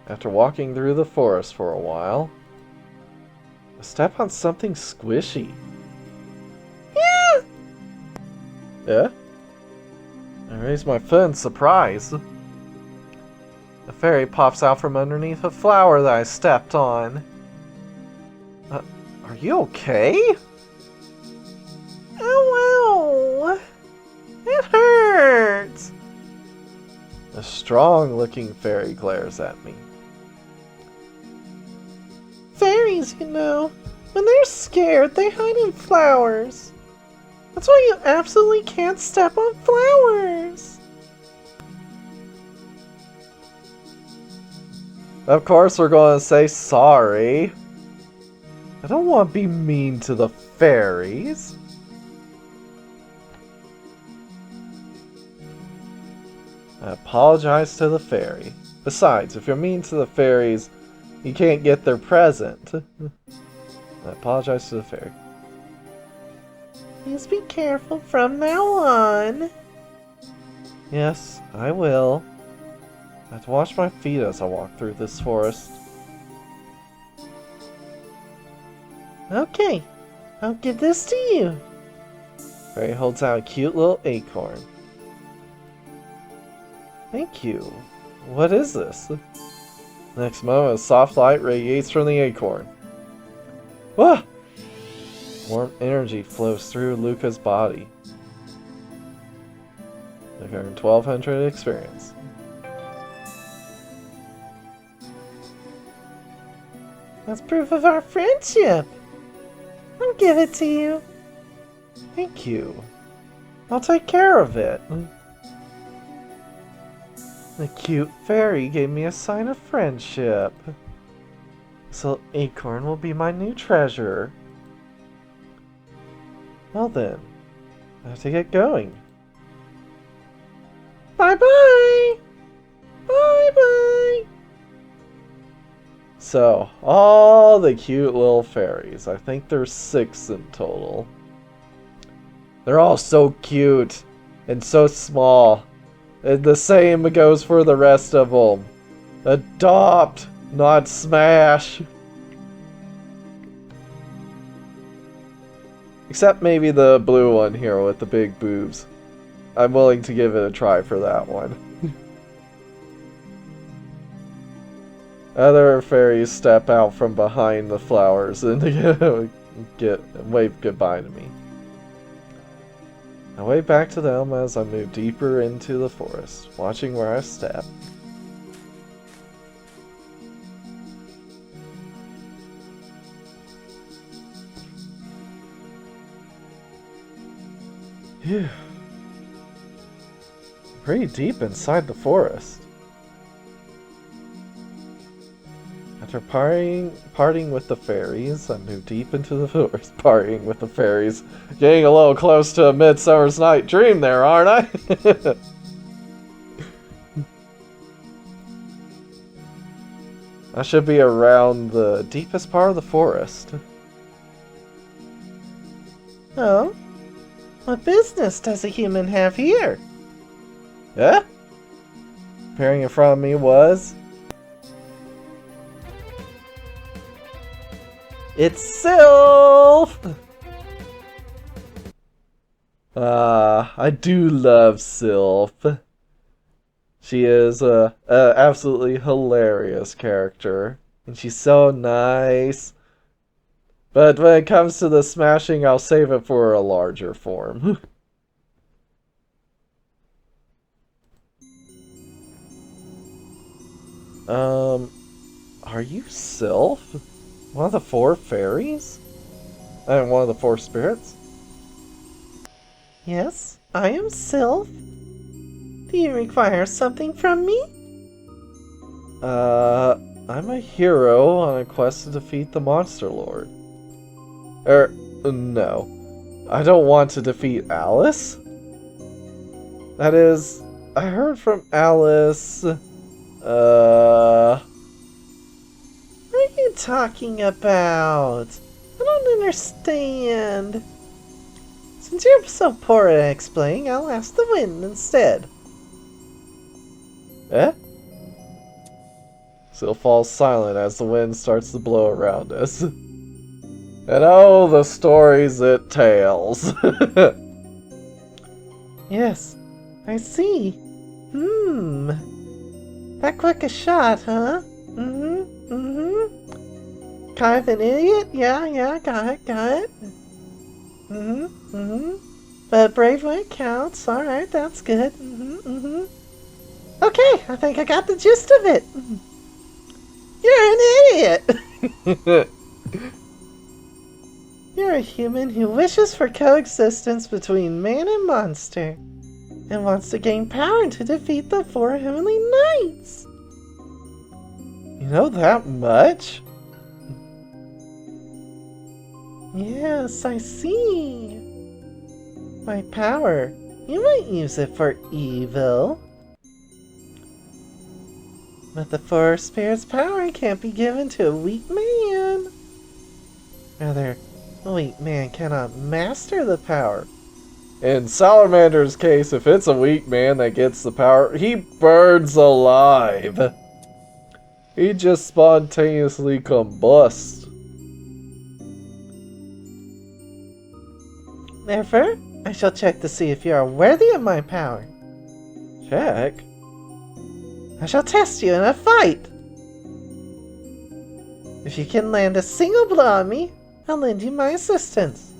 After walking through the forest for a while, I step on something squishy. Yeah! Yeah? I raise my foot in surprise. A fairy pops out from underneath a flower that I stepped on. Are you okay? Oh, wow! It hurts! A strong-looking fairy glares at me. Fairies, you know, when they're scared, they hide in flowers. That's why you absolutely can't step on flowers. Of course we're going to say sorry. I don't want to be mean to the fairies. I apologize to the fairy. Besides, if you're mean to the fairies, you can't get their present. I apologize to the fairy. Please be careful from now on. Yes, I will. I have to wash my feet as I walk through this forest. Okay, I'll give this to you. Fairy holds out a cute little acorn. Thank you. What is this? Next moment, a soft light radiates from the acorn. Whoa! Warm energy flows through Luca's body. I've earned 1200 experience. That's proof of our friendship. I'll give it to you. Thank you. I'll take care of it. The cute fairy gave me a sign of friendship. So acorn will be my new treasure. Well then, I have to get going. Bye-bye! Bye-bye! So, all the cute little fairies. I think there's 6 in total. They're all so cute and so small. And the same goes for the rest of them. Adopt, not smash. Except maybe the blue one here with the big boobs. I'm willing to give it a try for that one. Other fairies step out from behind the flowers and wave goodbye to me. I wave back to them as I move deeper into the forest, watching where I step. Phew. Pretty deep inside the forest. After parting with the fairies, I move deep into the forest. Partying with the fairies. Getting a little close to a Midsummer's Night Dream there, aren't I? I should be around the deepest part of the forest. Oh? What business does a human have here? Yeah? Appearing in front of me was... It's Sylph! I do love Sylph. She is a absolutely hilarious character. And she's so nice. But when it comes to the smashing, I'll save it for a larger form. Are you Sylph? One of the 4 fairies? And one of the 4 spirits? Yes, I am Sylph. Do you require something from me? I'm a hero on a quest to defeat the Monster Lord. No. I don't want to defeat Alice. That is, I heard from Alice, What are you talking about? I don't understand. Since you're so poor at explaining, I'll ask the wind instead. Eh? Sylph falls silent as the wind starts to blow around us. And oh, the stories it tells. Yes, I see. That quick a shot, huh? Kind of an idiot? Yeah, got it. But brave when it counts. Alright, that's good. Okay, I think I got the gist of it. You're an idiot! You're a human who wishes for coexistence between man and monster, and wants to gain power to defeat the 4 Heavenly Knights. You know that much? Yes, I see. My power. You might use it for evil. But the Forest Spirit's power can't be given to a weak man. Rather, a weak man cannot master the power. In Salamander's case, if it's a weak man that gets the power, he burns alive. He just spontaneously combusts. Therefore, I shall check to see if you are worthy of my power. Check? I shall test you in a fight. If you can land a single blow on me, I'll lend you my assistance.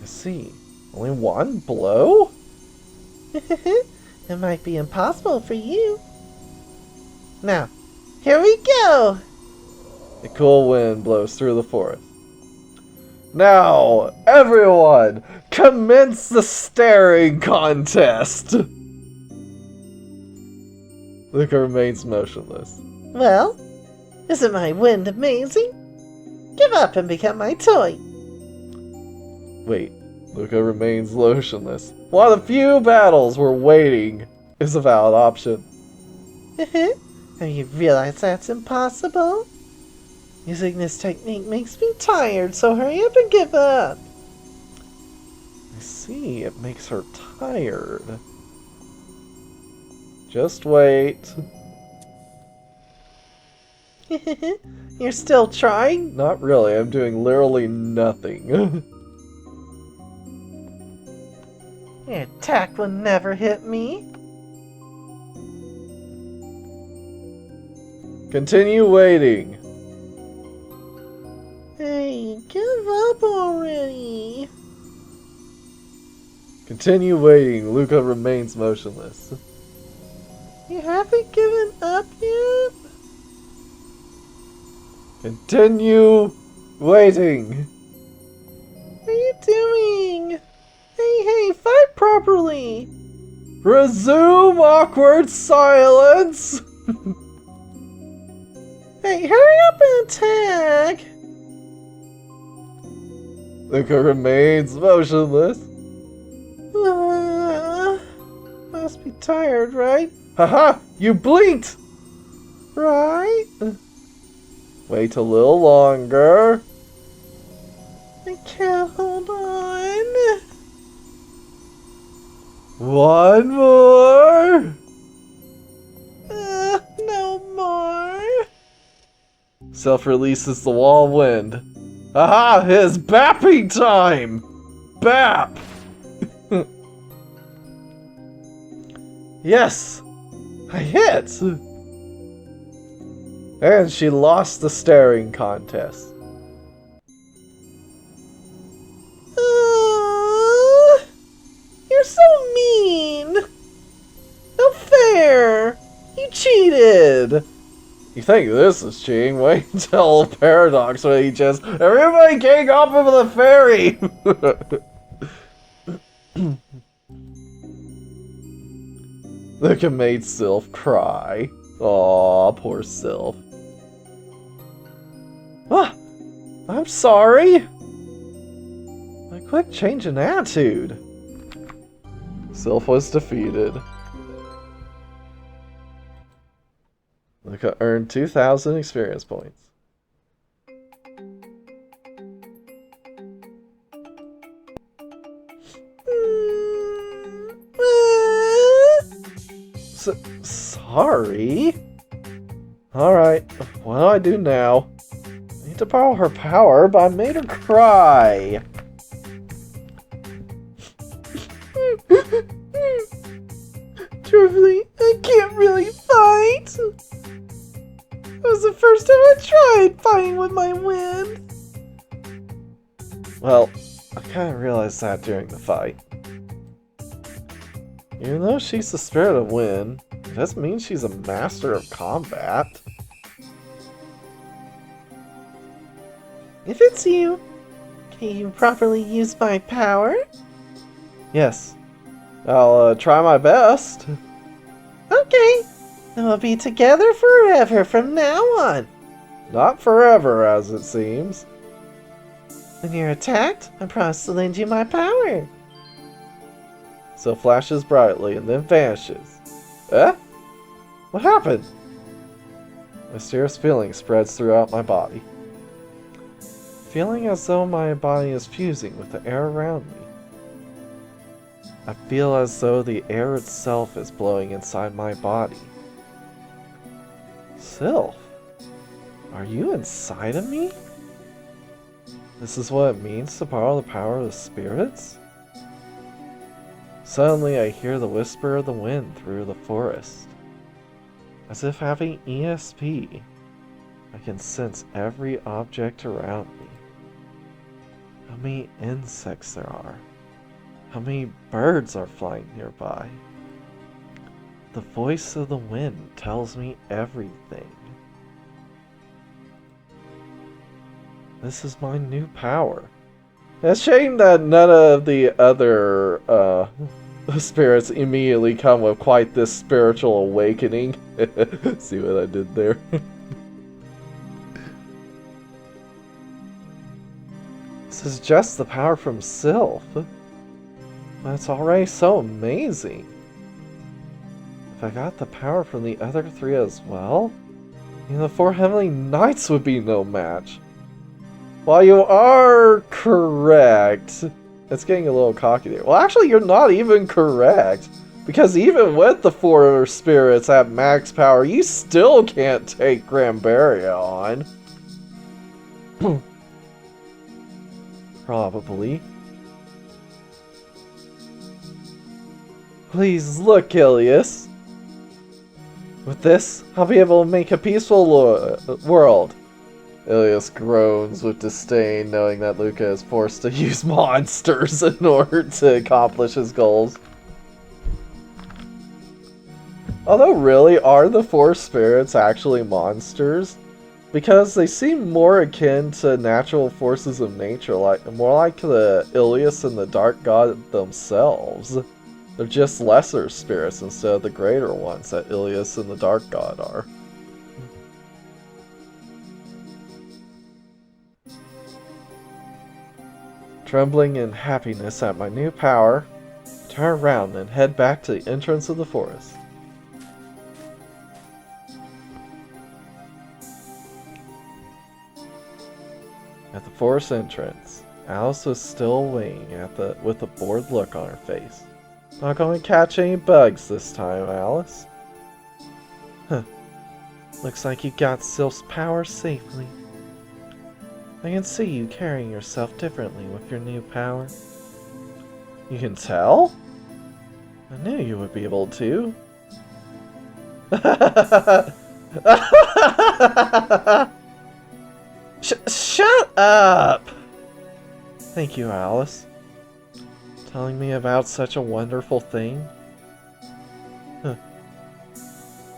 I see. Only one blow? It might be impossible for you. Now, here we go! A cool wind blows through the forest. Now, everyone, commence the staring contest! Luca remains motionless. Well, isn't my wind amazing? Give up and become my toy. Wait, Luca remains motionless. One of the few battles where waiting is a valid option. Have you realized that's impossible? Using this technique makes me tired, so hurry up and give up. I see, it makes her tired. Just wait. You're still trying? Not really, I'm doing literally nothing. Your attack will never hit me. Continue waiting. Hey, give up already. Continue waiting. Luca remains motionless. You haven't given up yet? Continue waiting. What are you doing? Hey, fight properly. Resume awkward silence. Hey, hurry up and attack. Luca remains motionless. Must be tired, right? Haha, you blinked. Right? Wait a little longer. I can't hold on. One more. No more. Sylph releases the wall of wind. Aha! It's bapping time! Bap! Yes! I hit! And she lost the staring contest. You're so mean. No fair. You cheated. You think this is cheating? Wait until Paradox when he just everybody gang off of the ferry! Look at made Sylph cry. Aw, poor Sylph. Ah, I'm sorry. A quick change in attitude. Sylph was defeated. Luca earned 2,000 experience points. Sorry? Alright, what do I do now? I need to borrow her power, but I made her cry. Truthfully, I can't really fight. That was the first time I tried fighting with my wind. Well, I kind of realized that during the fight. Even though she's the spirit of wind, it doesn't mean she's a master of combat. If it's you, can you properly use my power? Yes. I'll try my best. Okay, then we'll be together forever from now on. Not forever, as it seems. When you're attacked, I promise to lend you my power. So flashes brightly and then vanishes. Eh? What happened? Mysterious feeling spreads throughout my body. Feeling as though my body is fusing with the air around me. I feel as though the air itself is blowing inside my body. Sylph, are you inside of me? This is what it means to borrow the power of the spirits? Suddenly I hear the whisper of the wind through the forest. As if having ESP, I can sense every object around me. How many insects there are. How many birds are flying nearby. The voice of the wind tells me everything. This is my new power. It's a shame that none of the other spirits immediately come with quite this spiritual awakening. See what I did there? This is just the power from Sylph. That's already so amazing. If I got the power from the other three as well, then the 4 Heavenly Knights would be no match. While you are correct, it's getting a little cocky there. Well, actually, you're not even correct. Because even with the 4 spirits at max power, you still can't take Grambaria on. Probably. Please look, Ilias. With this, I'll be able to make a peaceful world. Ilias groans with disdain, knowing that Luca is forced to use monsters in order to accomplish his goals. Although, really, are the 4 spirits actually monsters? Because they seem more akin to natural forces of nature, more like the Ilias and the Dark God themselves. They're just lesser spirits instead of the greater ones that Ilias and the Dark God are. Trembling in happiness at my new power, I turn around and head back to the entrance of the forest. At the forest entrance, Alice was still waiting with a bored look on her face. Not going to catch any bugs this time, Alice. Huh. Looks like you got Sylph's power safely. I can see you carrying yourself differently with your new power. You can tell? I knew you would be able to. Shut up! Thank you, Alice. Telling me about such a wonderful thing. Huh.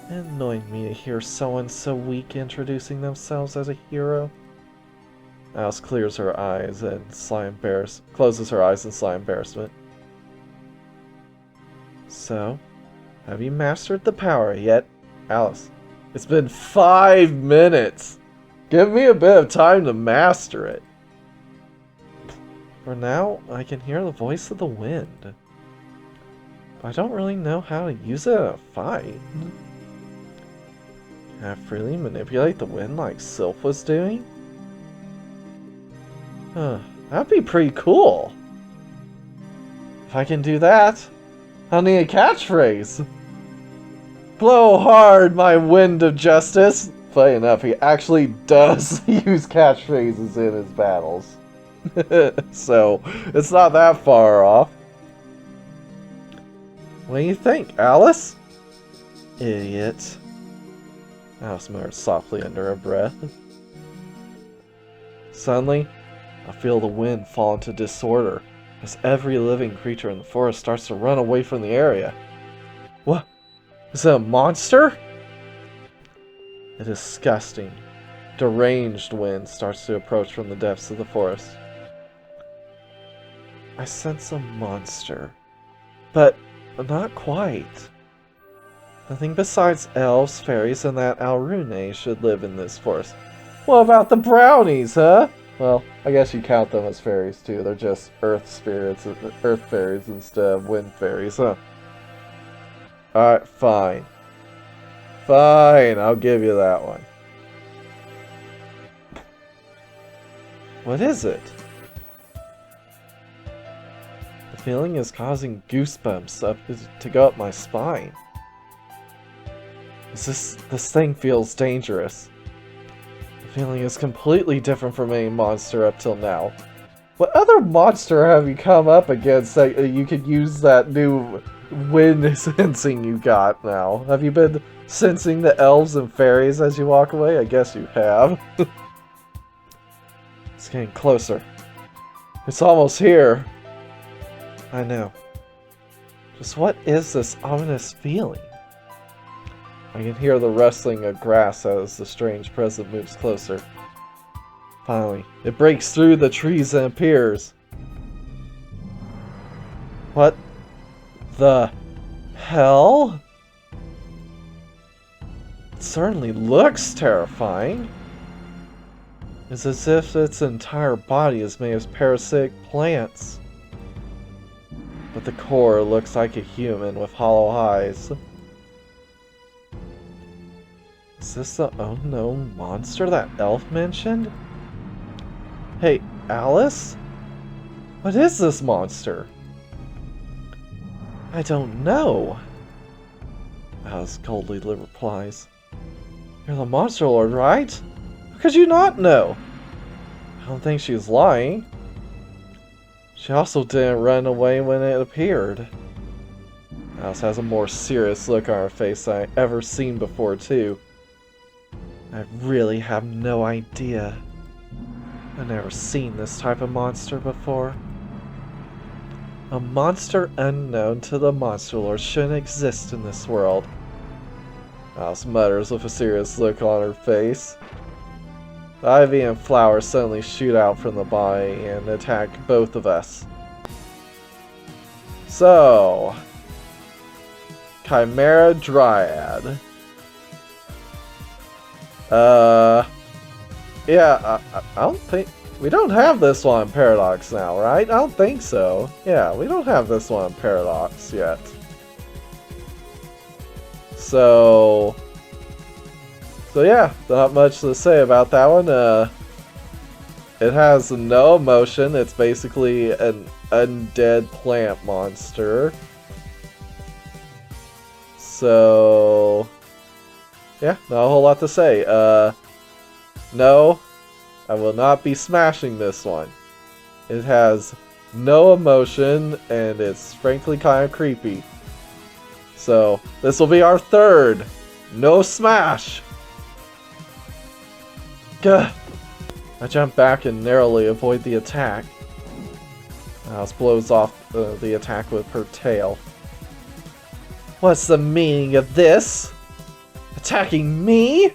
It annoyed me to hear someone so weak introducing themselves as a hero. Alice clears her eyes and closes her eyes in slight embarrassment. So, have you mastered the power yet, Alice? It's been 5 minutes! Give me a bit of time to master it. For now, I can hear the voice of the wind. But I don't really know how to use it in a fight. Can I freely manipulate the wind like Sylph was doing? That'd be pretty cool. If I can do that, I'll need a catchphrase. Blow hard, my wind of justice. funny enough, he actually does use catchphrases in his battles. So, it's not that far off. What do you think, Alice? Idiot. Alice murmured softly under her breath. Suddenly, I feel the wind fall into disorder as every living creature in the forest starts to run away from the area. What? Is it a monster? A disgusting, deranged wind starts to approach from the depths of the forest. I sense a monster, but not quite. Nothing besides elves, fairies, and that Alrune should live in this forest. What about the brownies, huh? Well, I guess you count them as fairies too. They're just earth spirits, earth fairies instead of wind fairies, huh? Alright, fine. Fine, I'll give you that one. What is it? The feeling is causing goosebumps to go up my spine. This thing feels dangerous. The feeling is completely different from any monster up till now. What other monster have you come up against that you could use that new wind sensing you got now? Have you been sensing the elves and fairies as you walk away? I guess you have. It's getting closer. It's almost here. I know. Just what is this ominous feeling? I can hear the rustling of grass as the strange presence moves closer. Finally, it breaks through the trees and appears. What the hell? It certainly looks terrifying. It's as if its entire body is made of parasitic plants. But the core looks like a human with hollow eyes. Is this the unknown monster that Elf mentioned? Hey, Alice? What is this monster? I don't know. Alice coldly replies. You're the Monster Lord, right? How could you not know? I don't think she's lying. She also didn't run away when it appeared. Alice has a more serious look on her face than I've ever seen before, too. I really have no idea. I've never seen this type of monster before. A monster unknown to the Monster Lord shouldn't exist in this world. Alice mutters with a serious look on her face. The ivy and flowers suddenly shoot out from the body and attack both of us. So, Chimera Dryad. Yeah, I don't think... We don't have this one in Paradox now, right? I don't think so. Yeah, we don't have this one in Paradox yet. So yeah, not much to say about that one. It has no emotion. It's basically an undead plant monster. So yeah, not a whole lot to say. No, I will not be smashing this one. It has no emotion, and it's frankly kind of creepy. So, this will be our third. No smash! Gah! I jump back and narrowly avoid the attack. Alice blows off the attack with her tail. What's the meaning of this? Attacking me?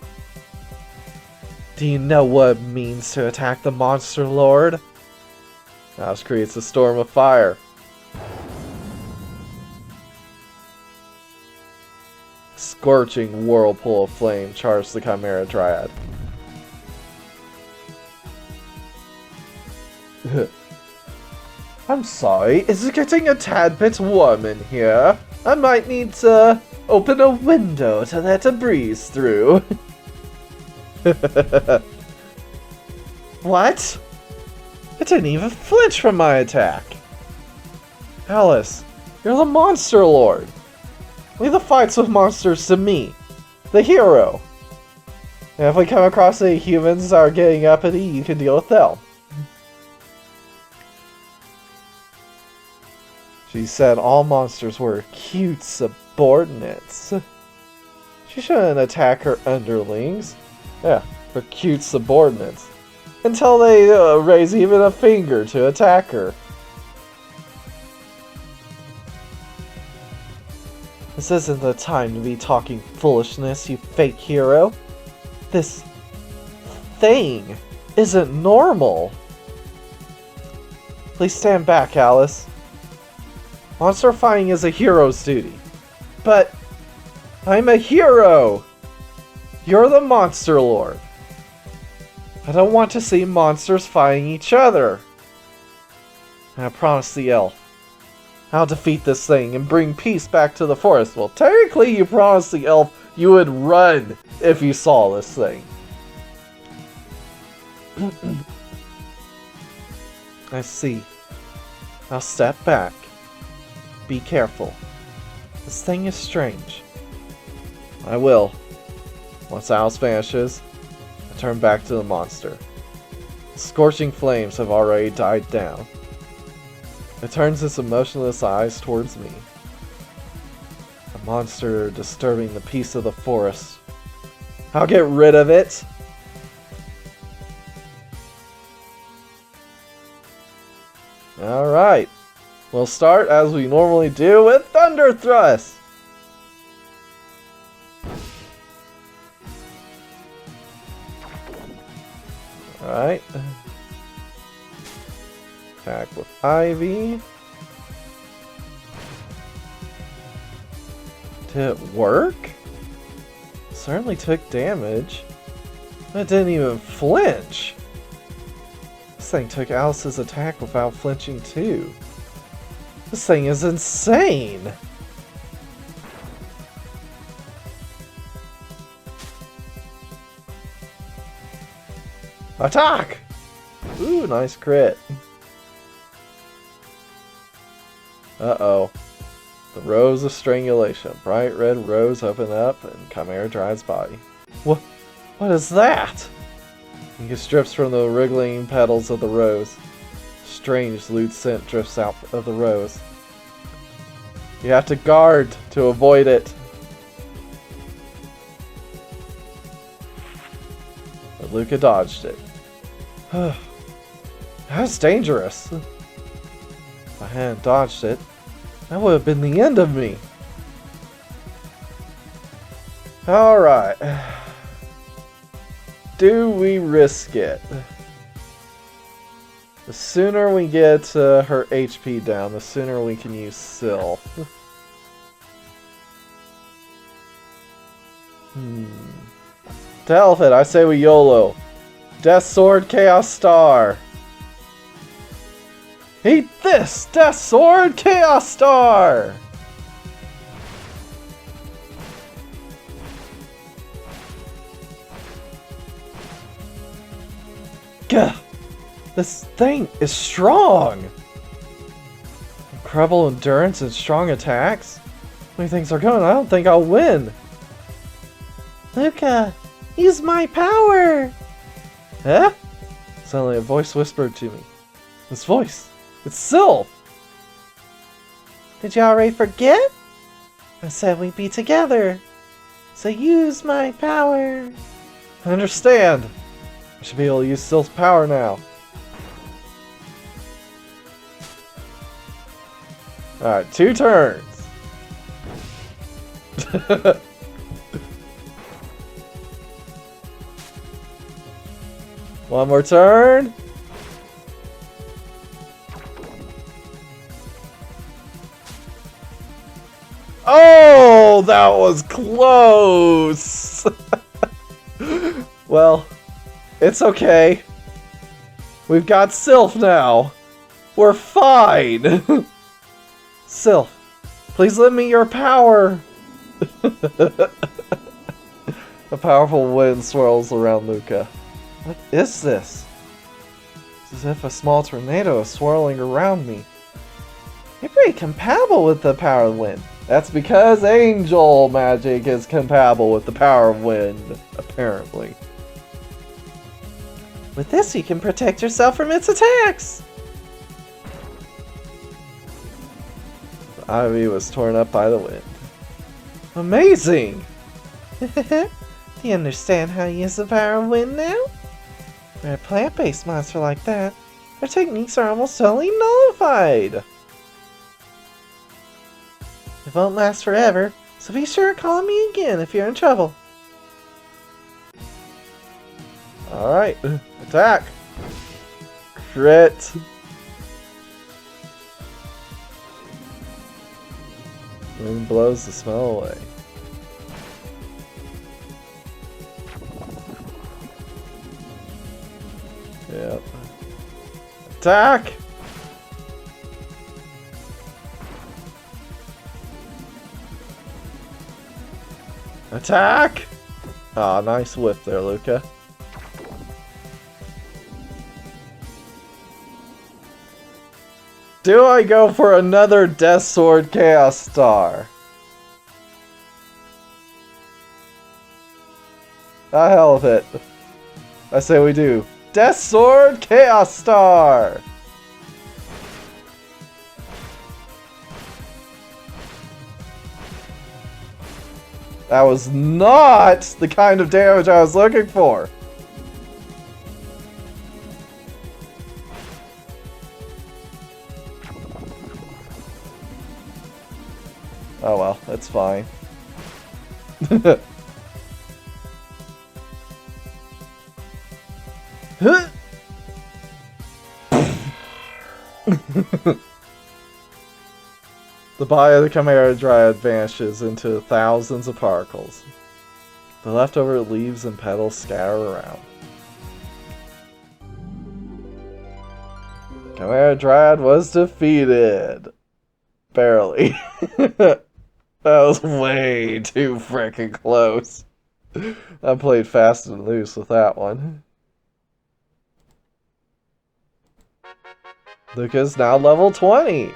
Do you know what it means to attack the Monster Lord? Alice creates a storm of fire. Scorching whirlpool of flame charged the Chimera Dryad. I'm sorry, is it getting a tad bit warm in here? I might need to open a window to let a breeze through. What? I didn't even flinch from my attack. Alice, you're the Monster Lord. Leave the fights with monsters to me, the hero. And if we come across any humans that are getting uppity, you can deal with them. She said all monsters were cute subordinates. She shouldn't attack her underlings. Yeah, her cute subordinates. Until they raise even a finger to attack her. This isn't the time to be talking foolishness, you fake hero. This thing isn't normal. Please stand back, Alice. Monster fighting is a hero's duty. But I'm a hero! You're the monster lord. I don't want to see monsters fighting each other. And I promised the elf I'll defeat this thing and bring peace back to the forest. Well, technically you promised the elf you would run if you saw this thing. I see. I'll step back. Be careful. This thing is strange. I will. Once Alice vanishes, I turn back to the monster. The scorching flames have already died down. It turns its emotionless eyes towards me. A monster disturbing the peace of the forest. I'll get rid of it! Alright. We'll start as we normally do with Thunder Thrust! Alright. Attack with Ivy. Did it work? Certainly took damage. It didn't even flinch. This thing took Alice's attack without flinching too. This thing is insane! Attack! Ooh, nice crit. Uh-oh. The rose of strangulation. Bright red rose open up and Chimera Drad's body. What is that? He gets drips from the wriggling petals of the rose. Strange lewd scent drifts out of the rose. You have to guard to avoid it. But Luca dodged it. That's dangerous. If I hadn't dodged it, that would have been the end of me. Alright. Do we risk it? The sooner we get her HP down, the sooner we can use Sylph. To hell with it, I say we YOLO. Death Sword, Chaos Star. Eat this! Death Sword, Chaos Star! Gah! This thing is strong! Incredible endurance and strong attacks? The way things are going, I don't think I'll win. Luca, use my power! Huh? Suddenly a voice whispered to me. This voice, it's Sylph! Did you already forget? I said we'd be together. So use my power. I understand. I should be able to use Sylph's power now. Alright, 2 turns. One more turn. Oh, that was close. Well, it's okay. We've got Sylph now. We're fine. Sylph, please lend me your power. A powerful wind swirls around Luca. What is this? It's as if a small tornado is swirling around me. You're pretty compatible with the power of the wind. That's because angel magic is compatible with the power of wind, apparently. With this, you can protect yourself from its attacks. The ivy was torn up by the wind. Amazing! Do you understand how to use the power of wind now? For a plant-based monster like that, their techniques are almost totally nullified. It won't last forever, so be sure to call me again if you're in trouble. Alright, attack! Crit! Wind blows the smell away. Yep. Attack! Attack! Ah, nice whip there, Luca. Do I go for another Death Sword Chaos Star? The hell with it. I say we do. Death Sword Chaos Star! That was not the kind of damage I was looking for. Oh well, that's fine. The body of the Chimera Drad vanishes into thousands of particles. The leftover leaves and petals scatter around. Chimera Drad was defeated. Barely. That was way too freaking close. I played fast and loose with that one. Luca's now level 20.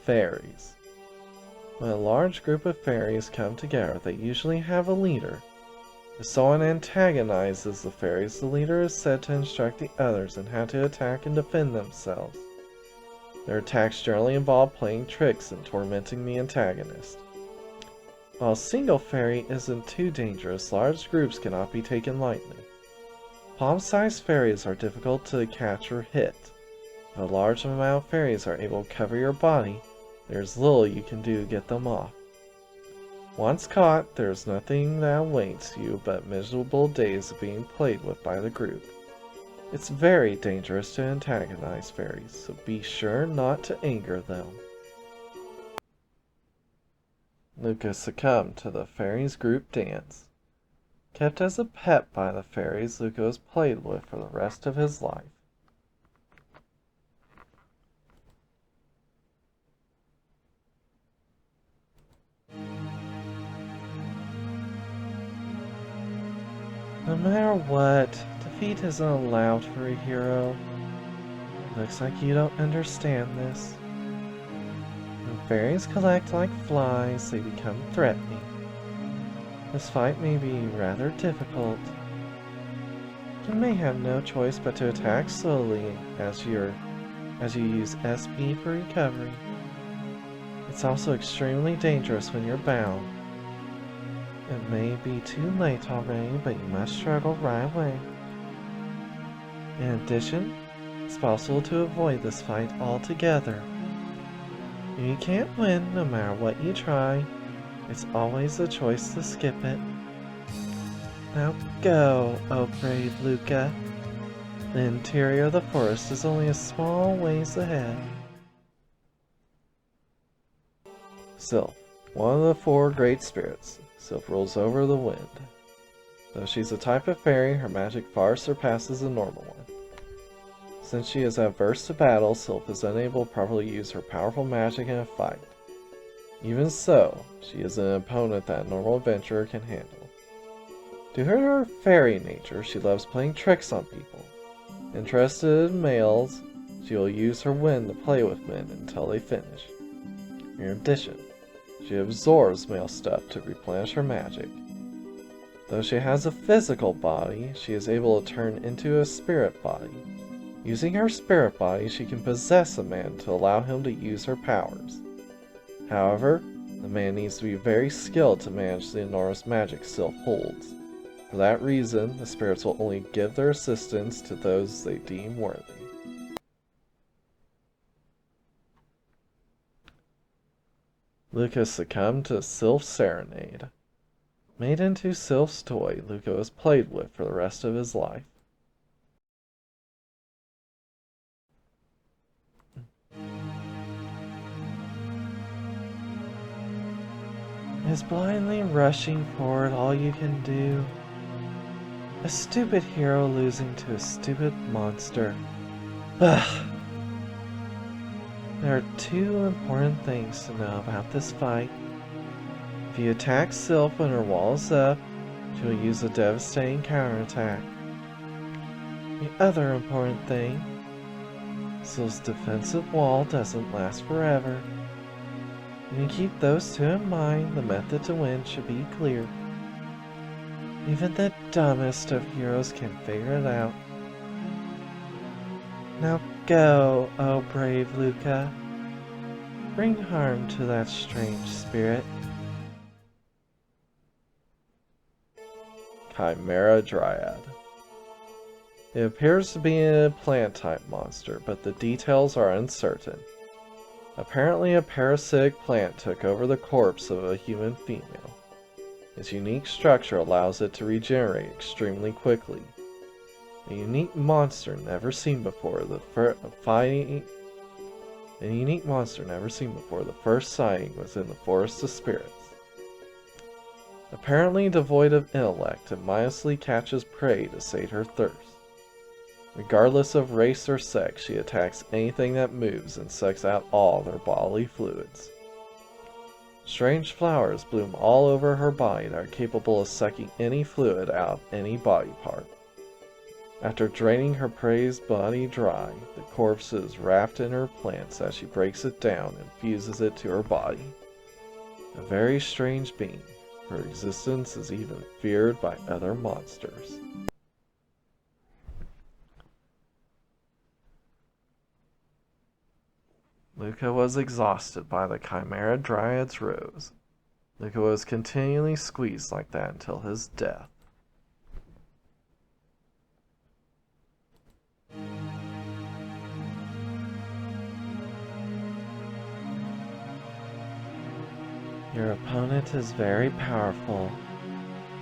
Fairies. When a large group of fairies come together, they usually have a leader. If someone antagonizes the fairies, the leader is said to instruct the others on how to attack and defend themselves. Their attacks generally involve playing tricks and tormenting the antagonist. While a single fairy isn't too dangerous, large groups cannot be taken lightly. Palm-sized fairies are difficult to catch or hit. If a large amount of fairies are able to cover your body, there's little you can do to get them off. Once caught, there's nothing that awaits you but miserable days of being played with by the group. It's very dangerous to antagonize fairies, so be sure not to anger them. Luca succumbed to the fairies group dance. Kept as a pet by the fairies, Luca was played with for the rest of his life. No matter what, defeat isn't allowed for a hero. Looks like you don't understand this. When fairies collect like flies, they become threatening. This fight may be rather difficult. You may have no choice but to attack slowly as you use SP for recovery. It's also extremely dangerous when you're bound. It may be too late already, but you must struggle right away. In addition, it's possible to avoid this fight altogether. If you can't win no matter what you try, it's always a choice to skip it. Now go, oh brave Luca. The interior of the forest is only a small ways ahead. Sylph, one of the four great spirits. Sylph rules over the wind. Though she's a type of fairy, her magic far surpasses the normal one. Since she is averse to battle, Sylph is unable to properly use her powerful magic in a fight. Even so, she is an opponent that a normal adventurer can handle. Due to her fairy nature, she loves playing tricks on people. Interested in males, She will use her wind to play with men until they finish. In addition, she absorbs male stuff to replenish her magic. Though she has a physical body, she is able to turn into a spirit body. Using her spirit body, she can possess a man to allow him to use her powers. However, the man needs to be very skilled to manage the enormous magic Sylph holds. For that reason, the spirits will only give their assistance to those they deem worthy. Luca succumbed to Sylph's serenade. Made into Sylph's toy, Luca was played with for the rest of his life. Is blindly rushing forward all you can do? A stupid hero losing to a stupid monster. Ugh. There are two important things to know about this fight. If you attack Sylph when her wall is up, she will use a devastating counterattack. The other important thing, Sylph's defensive wall doesn't last forever. When you keep those two in mind, the method to win should be clear. Even the dumbest of heroes can figure it out. Now go, oh brave Luca. Bring harm to that strange spirit. Chimera Dryad. It appears to be a plant-type monster, but the details are uncertain. Apparently a parasitic plant took over the corpse of a human female. Its unique structure allows it to regenerate extremely quickly. A unique monster never seen before, the first sighting was in the Forest of Spirits. Apparently devoid of intellect, it mindlessly catches prey to sate her thirst. Regardless of race or sex, she attacks anything that moves and sucks out all their bodily fluids. Strange flowers bloom all over her body that are capable of sucking any fluid out of any body part. After draining her prey's body dry, the corpse is wrapped in her plants as she breaks it down and fuses it to her body. A very strange being. Her existence is even feared by other monsters. Luca was exhausted by the Chimera Dryad's rose. Luca was continually squeezed like that until his death. Your opponent is very powerful,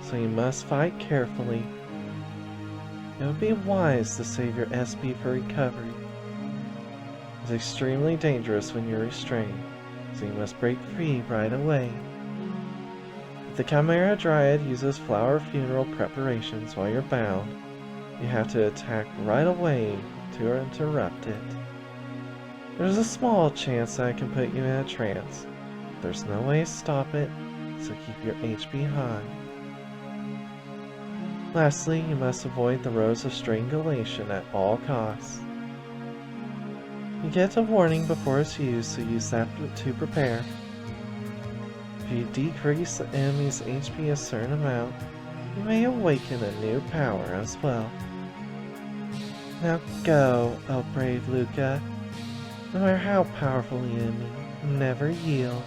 so you must fight carefully. It would be wise to save your SP for recovery. It's extremely dangerous when you're restrained, so you must break free right away. If the Chimera Dryad uses flower funeral preparations while you're bound, you have to attack right away to interrupt it. There's a small chance that I can put you in a trance. There's no way to stop it, so keep your HP high. Lastly, you must avoid the Rose of Strangulation at all costs. You get a warning before it's used, so use that to prepare. If you decrease the enemy's HP a certain amount, you may awaken a new power as well. Now go, oh brave Luca. No matter how powerful the enemy, never yield.